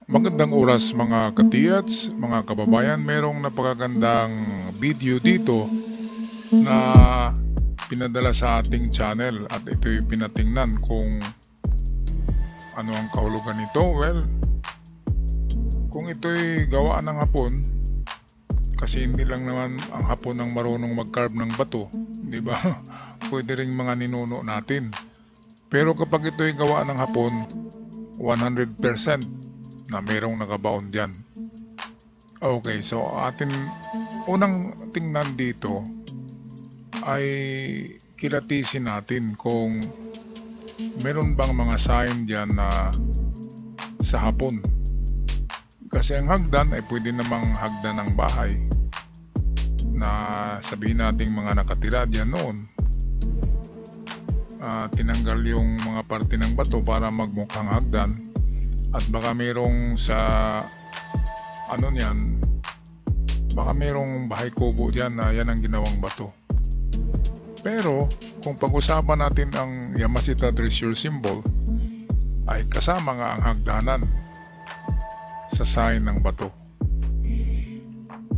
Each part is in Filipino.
Magandang oras mga katiyats, mga kababayan. Merong napakagandang video dito na pinadala sa ating channel at ito'y pinatingnan kung ano ang kahulugan nito. Well, kung ito'y gawa ng Hapon, kasi hindi lang naman ang Hapon ang marunong mag-carve ng bato, di ba? Pwede ring mga ninuno natin. Pero kapag ito'y gawa ng Hapon, 100% na merong nakabaon dyan. Okay, so atin unang tingnan dito ay kilatisin natin kung meron bang mga sign dyan na sa Hapon. Kasi ang hagdan ay pwede namang hagdan ng bahay na sabihin nating mga nakatira dyan noon. Tinanggal yung mga parte ng bato para magmukhang hagdan at baka merong sa ano niyan, baka merong bahay kubo dyan na yan ang ginawang bato. Pero kung pag-usapan natin ang Yamashita treasure symbol ay kasama nga ang hagdanan sa sign ng bato.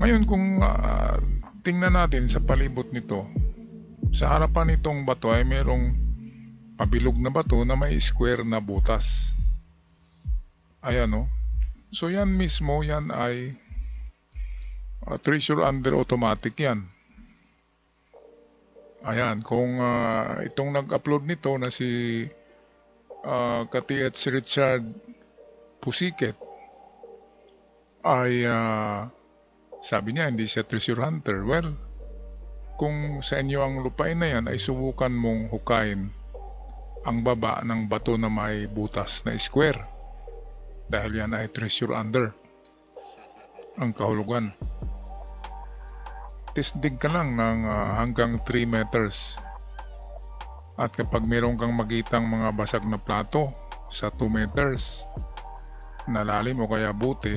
Ngayon kung tingnan natin sa palibot nito, sa harapan nitong bato ay merong pabilog na bato na may square na butas. Ayan o. So yan mismo, yan ay treasure under automatic yan. Ayan, kung itong nag-upload nito na si Kati si Richard Pusiket ay sabi niya hindi siya treasure hunter. Well, kung sa inyo ang lupain na yan ay subukan mong hukayin ang baba ng bato na may butas na square dahil yan ay treasure under ang kahulugan. Tisdig ka lang ng hanggang 3 meters at kapag meron kang makitang mga basag na plato sa 2 meters na lalim o kaya buti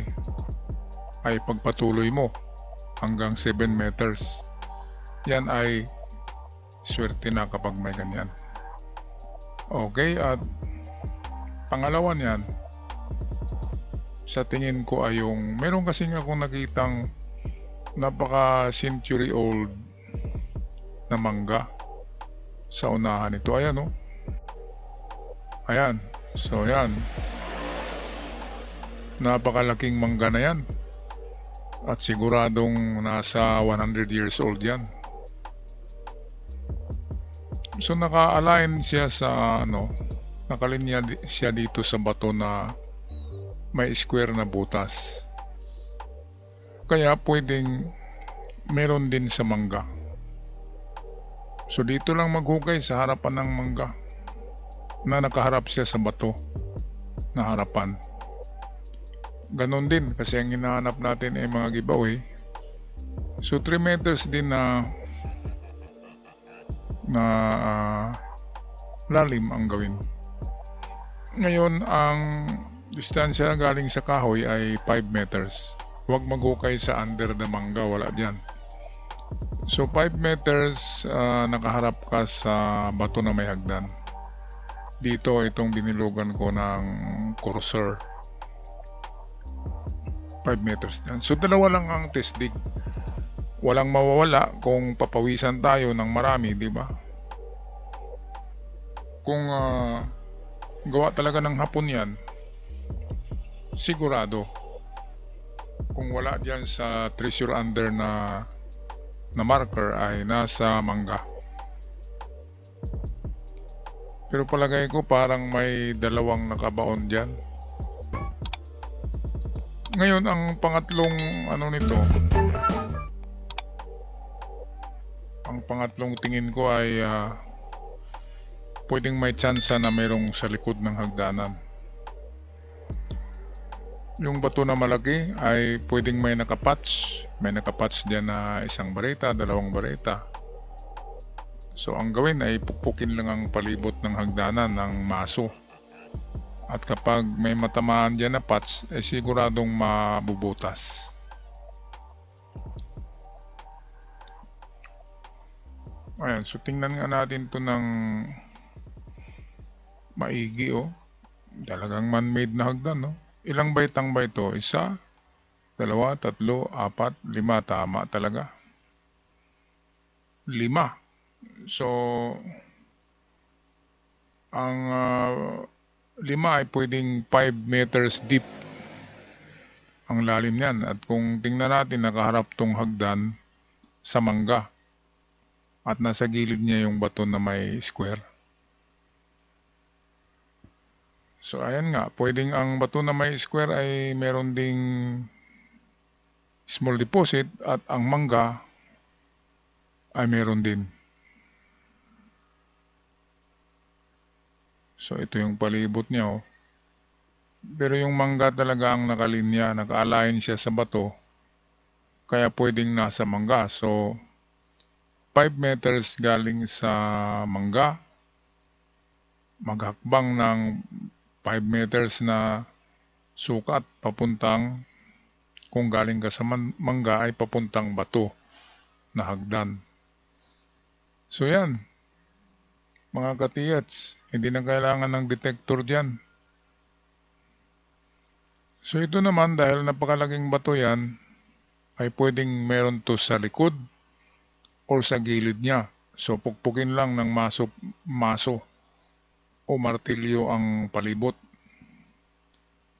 ay pagpatuloy mo hanggang 7 meters. Yan ay swerte na kapag may ganyan. Okay, at pangalawa niyan sa tingin ko ay yung meron kasing akong nakitang napaka century old na mangga sa unahan ito. Ayan o. Ayan. So yan. Napakalaking mangga na yan. At siguradong nasa 100 years old yan. So naka-align siya sa nakalinya siya dito sa bato na may square na butas. Kaya pwedeng meron din sa mangga. So dito lang maghugay sa harapan ng mangga na nakaharap siya sa bato na harapan. Ganon din kasi ang hinahanap natin ay mga giveaway. So 3 meters din na lalim ang gawin. Ngayon ang distansya galing sa kahoy ay 5 meters. Huwag maghukay sa under the mangga, wala diyan. So 5 meters nakaharap ka sa bato na may hagdan. Dito itong binilugan ko ng cursor. 5 meters yan. So dalawa lang ang test dig. Walang mawawala kung papawisan tayo ng marami, di ba? Kung gawa talaga ng Hapon yan, sigurado kung wala diyan sa treasure under na marker ay nasa mangga. Pero palagay ko parang may dalawang nakabaon diyan. Ngayon ang pangatlong nito, ang pangatlong tingin ko ay pwedeng may tsansa na mayroong sa likod ng hagdanan. Yung bato na malaki ay pwedeng may nakapatch. May nakapatch diyan na isang bareta, dalawang bareta. So ang gawin ay pukpukin lang ang palibot ng hagdanan ng maso. At kapag may matamaan diyan na patch, ay siguradong mabubutas. Ayan, so tingnan nga natin to ng maigi oh. Talagang man-made na hagdan, no? Ilang baitang ba ito? Isa, dalawa, tatlo, apat, lima. Tama talaga. 5. So, ang 5 ay pwedeng 5 meters deep ang lalim niyan. At kung tingnan natin, nakaharap tong hagdan sa mangga. At nasa gilid niya yung bato na may square. So, ayan nga. Pwedeng ang bato na may square ay meron ding small deposit at ang mangga ay meron din. So, ito yung palibot niya, oh. Pero yung mangga talaga ang nakalinya, naka-align siya sa bato. Kaya pwedeng nasa mangga. So, 5 meters galing sa mangga. Maghakbang ng 5 meters na sukat papuntang, kung galing ka sa mangga ay papuntang bato na hagdan. So, yan. Mga katiyats, hindi na kailangan ng detector dyan. So ito naman, dahil napakalaking bato yan, ay pwedeng meron to sa likod o sa gilid niya. So pukpukin lang ng maso o martilyo ang palibot.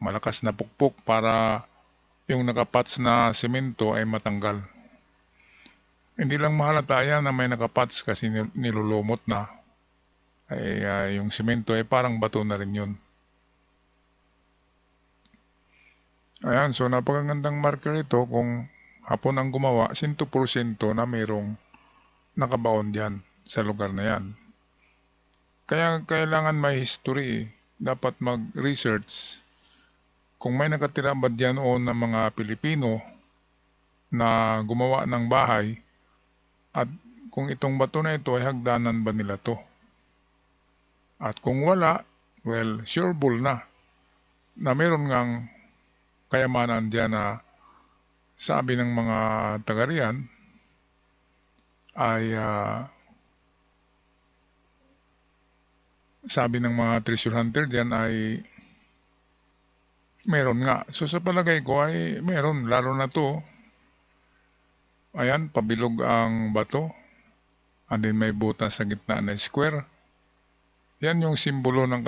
Malakas na pukpok para yung nakapats na semento ay matanggal. Hindi lang mahalata yan na may nakapats kasi nilulumot na. Yung semento ay parang bato na rin yun. Ayan, so napakagandang marker ito. Kung hapon ang gumawa, 100% na mayroong nakabaon dyan sa lugar na yan. Kaya kailangan may history. Dapat mag-research kung may nakatira ba dyan o ng mga Pilipino na gumawa ng bahay at kung itong bato na ito ay hagdanan ba nila to. At kung wala, well, sureable na meron ngang kayamanan dyan na sabi ng mga taga riyan ay sabi ng mga treasure hunter dyan ay meron nga. So sa palagay ko ay meron, lalo na to. Ayan, pabilog ang bato. And then may butas sa gitna na square. Yan yung simbolo ng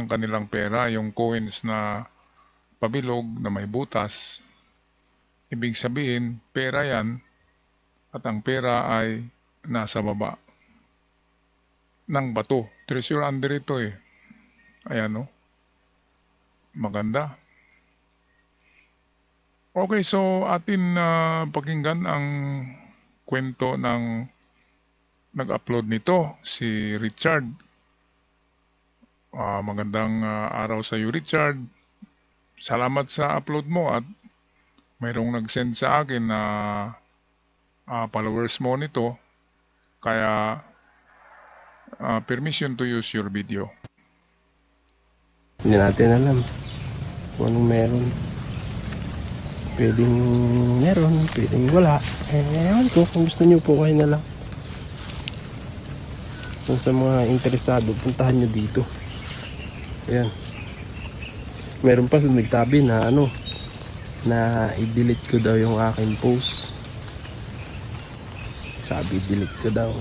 kanilang pera, yung coins na pabilog na may butas. Ibig sabihin, pera yan at ang pera ay nasa baba ng bato. Treasure under ito eh. Ayan o. Maganda. Okay, so atin pakinggan ang kwento ng nag-upload nito, si Richard. Magandang araw sa iyo, Richard. Salamat sa upload mo at mayroong nag-send sa akin na followers mo nito. Kaya permission to use your video. Hindi natin alam kung anong meron. Pwedeng meron, pwedeng wala. Ewan ko, kung gusto nyo po kayo na lang. Kung sa mga interesado, puntahan nyo dito. Ayan. Meron pa nagsabi na na i-delete ko daw yung aking post. Sabi, delete ko daw.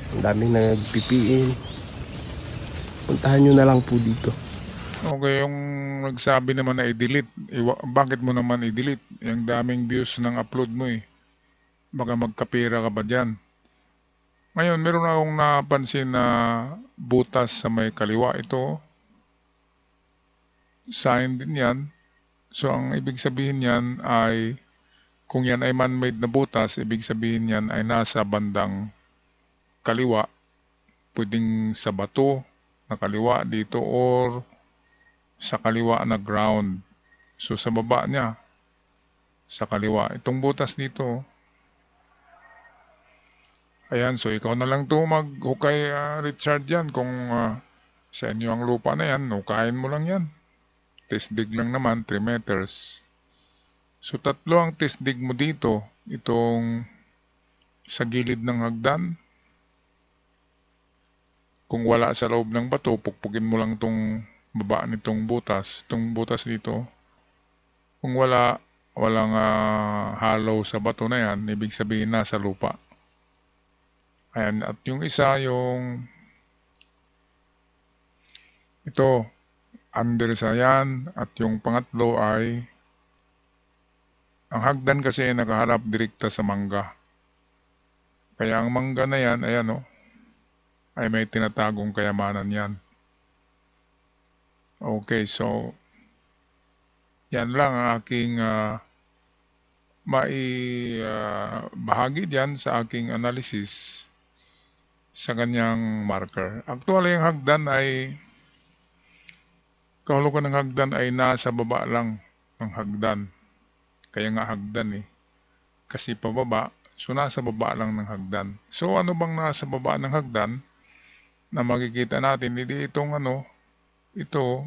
Ang daming nag-PPN. Puntahan nyo na lang po dito. Okay, yung nagsabi naman na i-delete, bakit mo naman i-delete? Yung daming views ng upload mo eh. Baka magkapira ka ba dyan? Ngayon, meron akong napansin na butas sa may kaliwa. Ito, sign din yan. So, ang ibig sabihin yan ay, kung yan ay man-made na butas, ibig sabihin yan ay nasa bandang kaliwa. Pwedeng sa bato na kaliwa dito or sa kaliwa na ground. So sa baba niya, sa kaliwa. Itong butas dito. Ayan, so ikaw na lang to maghukay, Richard, yan. Kung sa inyo ang lupa na yan, hukayin mo lang yan. Test dig lang naman, 3 meters. So 3 ang test dig mo dito. Itong sa gilid ng hagdan. Kung wala sa loob ng bato, pukpukin mo lang tong baba nitong butas. Itong butas dito, kung walang hollow sa bato na yan, ibig sabihin nasa lupa. Ayan, at yung isa, yung ito, under sa yan, at yung pangatlo ay ang hagdan kasi ay nakaharap direkta sa mangga. Kaya ang mangga na yan, ayan ay may tinatagong kayamanan yan. Okay, so yan lang ang aking bahagi diyan sa aking analysis sa kanyang marker. Actually, ang hagdan ay kahulugan ng hagdan ay nasa baba lang ng hagdan. Kaya nga hagdan kasi pababa, so nasa baba lang ng hagdan. So ano bang nasa baba ng hagdan na makikita natin? Hindi itong ito.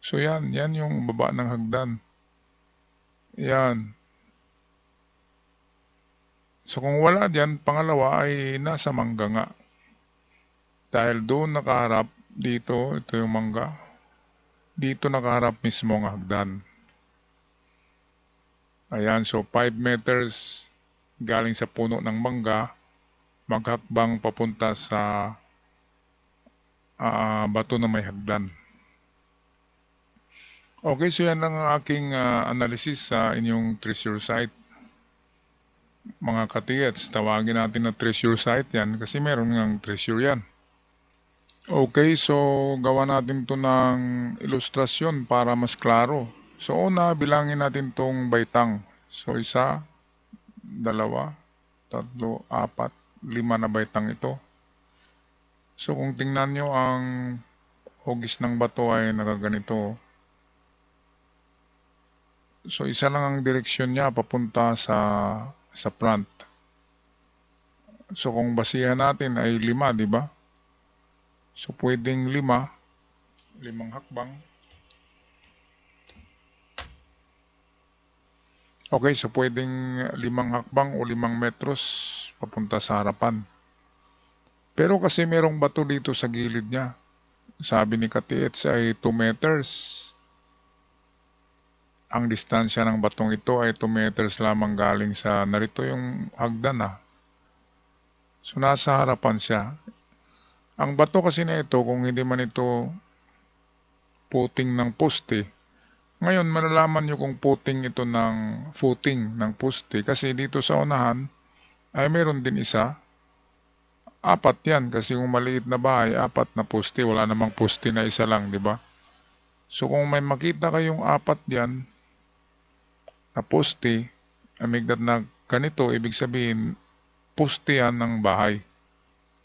So yan yung baba ng hagdan. Yan. So kung wala diyan, pangalawa ay nasa mangga nga. Dahil doon nakaharap, dito, ito yung mangga. Dito nakaharap mismo ang hagdan. Ayan, so 5 meters galing sa puno ng mangga, maghakbang papunta sa bato na may hagdan. Okay, so yan lang ang aking analysis sa inyong treasure site. Mga katiyats, tawagin natin na treasure site yan kasi meron ngang treasure yan. Okay, so gawa natin to ng ilustrasyon para mas klaro. So una, bilangin natin tong baitang. So 1, 2, 3, 4, 5 na baitang ito. So kung tingnan nyo, ang hugis ng bato ay nakaganito. So isa lang ang direksyon niya papunta sa front. So kung basihan natin ay 5, di ba? So pwedeng 5 hakbang. Okay, so pwedeng 5 hakbang o 5 metros papunta sa harapan. Pero kasi merong bato dito sa gilid niya. Sabi ni Katiets ay 2 meters. Ang distansya ng batong ito ay 2 meters lamang galing sa narito yung hagdan . So nasa harapan siya. Ang bato kasi na ito, kung hindi man ito puting ng poste, ngayon malalaman nyo kung puting ito ng footing ng poste kasi dito sa unahan ay meron din isa. 4 yan kasi kung maliit na bahay, 4 na poste, wala namang poste na isa lang, di ba? So kung may makita kayong 4 diyan na poste, amigdat na ganito, ibig sabihin poste yan ng bahay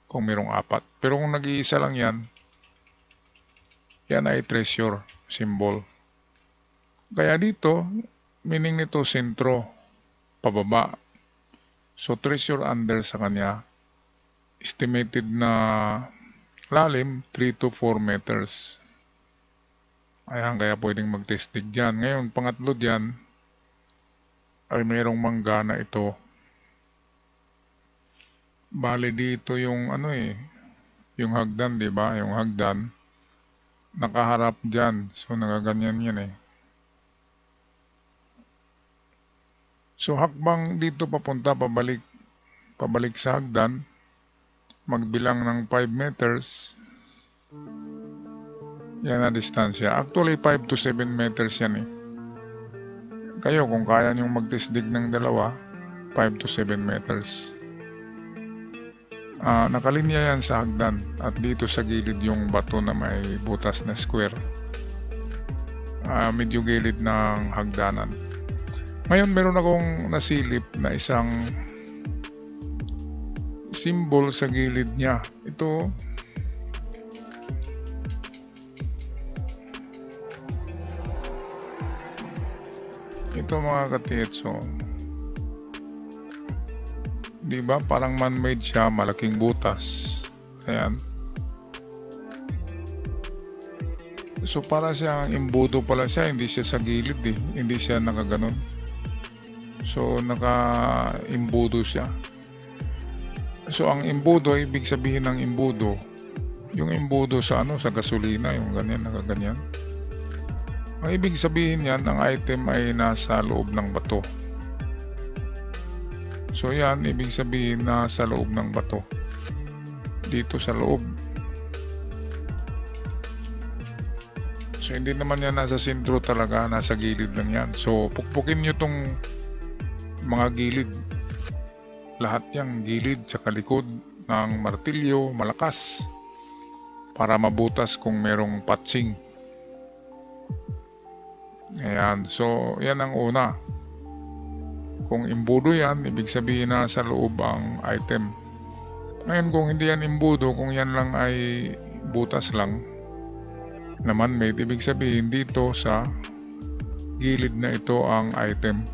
kung mayroong 4. Pero kung nag-iisa lang yan ay treasure symbol. Kaya dito, meaning nito sentro, pababa. So treasure under sa kanya, estimated na lalim 3 to 4 meters. Ayan, kaya pwedeng mag-testig dyan. Ngayon, pangatlo dyan ay mayroong mangga na ito. Bale dito yung yung hagdan, di ba? Yung hagdan nakaharap dyan. So nagaganyan yan . So hakbang dito papunta, pabalik sa hagdan, magbilang ng 5 meters. Yan na distansya. Actually 5 to 7 meters yan . Kayo kung kaya nyong magtisdig ng dalawa, 5 to 7 meters. Nakalinya yan sa hagdan at dito sa gilid yung bato na may butas na square. Medyo gilid ng hagdanan. Ngayon meron akong nasilip na isang symbol sa gilid niya. Ito mga katietso, di ba parang man-made siya, malaking butas. Ayan. So para siyang imbudo pala siya, hindi siya sa gilid hindi siya nakaganon. So naka-imbudo siya. So ang imbudo, ibig sabihin ng imbudo, yung imbudo sa sa gasolina, yung ganyan, nakaganyan. Ang ibig sabihin yan, ang item ay nasa loob ng bato. So yan, ibig sabihin nasa loob ng bato. Dito sa loob. So hindi naman yan nasa sentro talaga, nasa gilid lang yan. So pukpukin nyo tong mga gilid. Lahat yang gilid sa likod ng martilyo, malakas. Para mabutas kung merong patsing. Ayan, so yan ang una. Kung imbudo yan, ibig sabihin na sa loob ang item. Ngayon kung hindi yan imbudo, kung yan lang ay butas lang, naman may ibig sabihin dito sa gilid na ito ang item.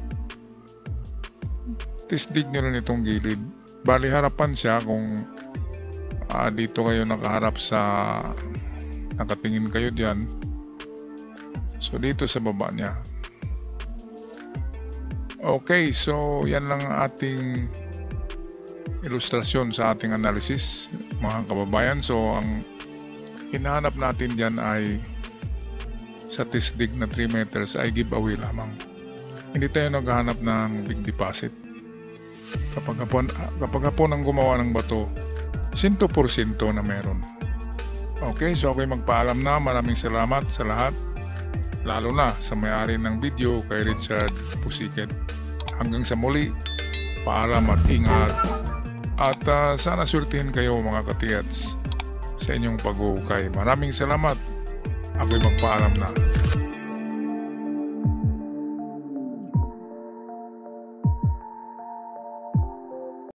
Tisdig nyo rin itong gilid. Bali harapan siya kung dito kayo nakaharap sa, nakatingin kayo diyan. So dito sa baba niya. Okay, so yan lang ating ilustrasyon sa ating analysis, mga kababayan. So ang hinahanap natin dyan ay sa tisdig na 3 meters ay giveaway lamang. Hindi tayo naghahanap ng big deposit. Kapag hapon ang gumawa ng bato, 100% na meron. Okay, so ako'y magpaalam na. Maraming salamat sa lahat. Lalo na sa may-ari ng video, kay Richard Pusiket. Hanggang sa muli, paalam at ingat. At sana surtihin kayo mga katiyats sa inyong pag-uukay. Maraming salamat. Ako'y magpaalam na.